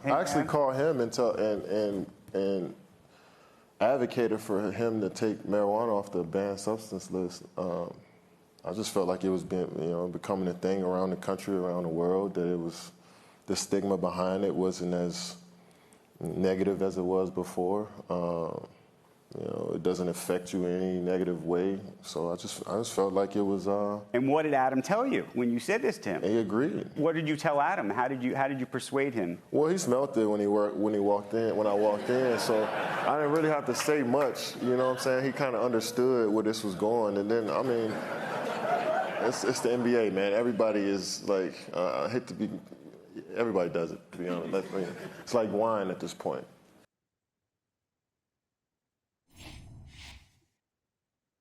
I actually called him and advocated for him to take marijuana off the banned substance list. I just felt like it was becoming a thing around the country, around the world, that it was, the stigma behind it wasn't as negative as it was before. It doesn't affect you in any negative way. So I just felt like it was. And what did Adam tell you when you said this to him? He agreed. What did you tell Adam? How did you persuade him? Well, he smelled it when I walked in. So I didn't really have to say much. You know what I'm saying? He kind of understood where this was going. And then, I mean, it's the NBA, man. Everybody is like, I hate to be. Everybody does it, to be honest. It's like wine at this point.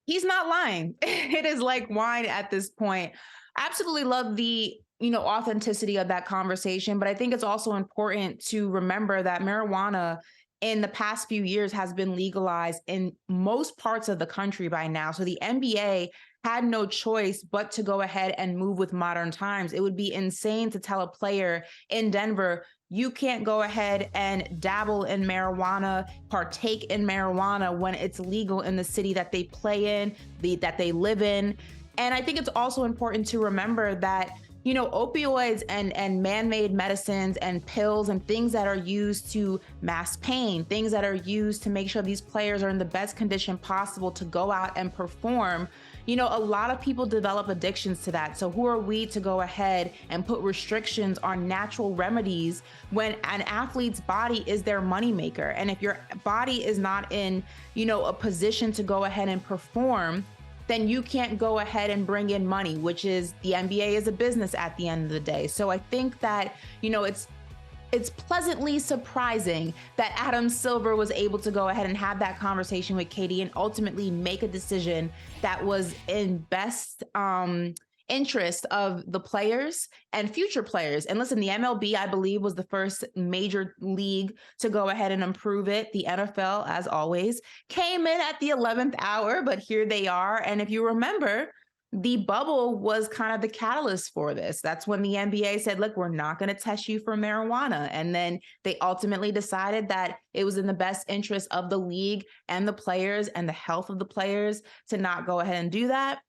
He's not lying. It is like wine at this point. Absolutely love the, authenticity of that conversation. But I think it's also important to remember that marijuana in the past few years has been legalized in most parts of the country by now. So the NBA had no choice but to go ahead and move with modern times. It would be insane to tell a player in Denver, you can't go ahead and dabble in marijuana, partake in marijuana when it's legal in the city that they play in, that they live in. And I think it's also important to remember that, opioids and man-made medicines and pills and things that are used to mask pain, things that are used to make sure these players are in the best condition possible to go out and perform. A lot of people develop addictions to that. So who are we to go ahead and put restrictions on natural remedies when an athlete's body is their moneymaker? And if your body is not in, a position to go ahead and perform, then you can't go ahead and bring in money, which is the NBA is a business at the end of the day. So I think that, it's pleasantly surprising that Adam Silver was able to go ahead and have that conversation with Katie and ultimately make a decision that was in best interest of the players and future players. And listen, the MLB, I believe, was the first major league to go ahead and improve it. The NFL, as always, came in at the 11th hour, but here they are. And if you remember, the bubble was kind of the catalyst for this. That's when the NBA said, look, we're not going to test you for marijuana. And then they ultimately decided that it was in the best interest of the league and the players and the health of the players to not go ahead and do that.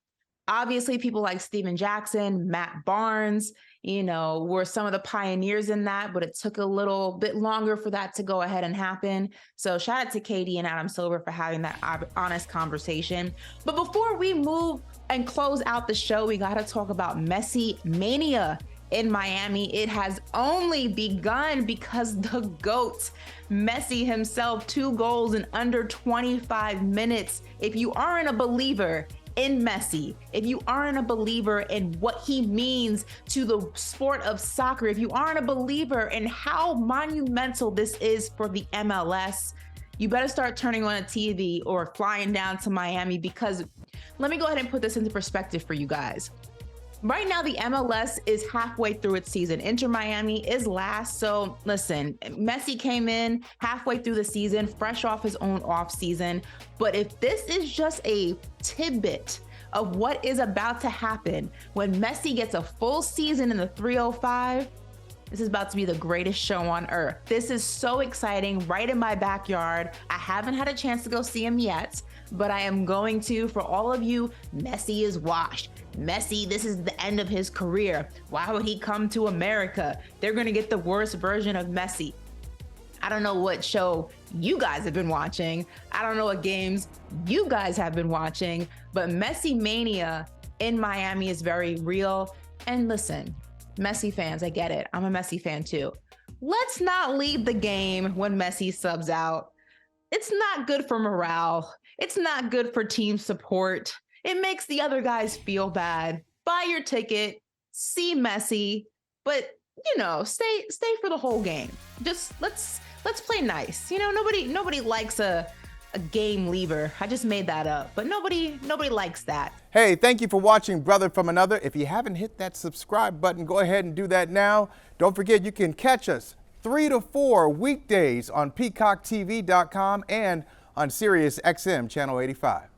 Obviously, people like Steven Jackson, Matt Barnes, were some of the pioneers in that, but it took a little bit longer for that to go ahead and happen. So shout out to Katie and Adam Silver for having that honest conversation. But before we move and close out the show, we got to talk about Messi-mania in Miami. It has only begun because the GOAT, Messi himself, 2 goals in under 25 minutes. If you aren't a believer in Messi, if you aren't a believer in what he means to the sport of soccer, if you aren't a believer in how monumental this is for the MLS, you better start turning on a TV or flying down to Miami, because let me go ahead and put this into perspective for you guys. Right now, the MLS is halfway through its season. Inter Miami is last. So listen, Messi came in halfway through the season, fresh off his own off season. But if this is just a tidbit of what is about to happen when Messi gets a full season in the 305, this is about to be the greatest show on earth. This is so exciting, right in my backyard. I haven't had a chance to go see him yet, but I am going to. For all of you, Messi is washed. Messi, this is the end of his career. Why would he come to America? They're going to get the worst version of Messi. I don't know what show you guys have been watching. I don't know what games you guys have been watching, but Messi-mania in Miami is very real. And listen, Messi fans, I get it. I'm a Messi fan too. Let's not leave the game when Messi subs out. It's not good for morale. It's not good for team support. It makes the other guys feel bad. Buy your ticket, see Messi, but stay for the whole game. Just let's play nice. Nobody likes a game leaver. I just made that up, but nobody likes that. Hey, thank you for watching Brother from Another. If you haven't hit that subscribe button, go ahead and do that now. Don't forget, you can catch us 3 to 4 weekdays on PeacockTV.com and on Sirius XM Channel 85.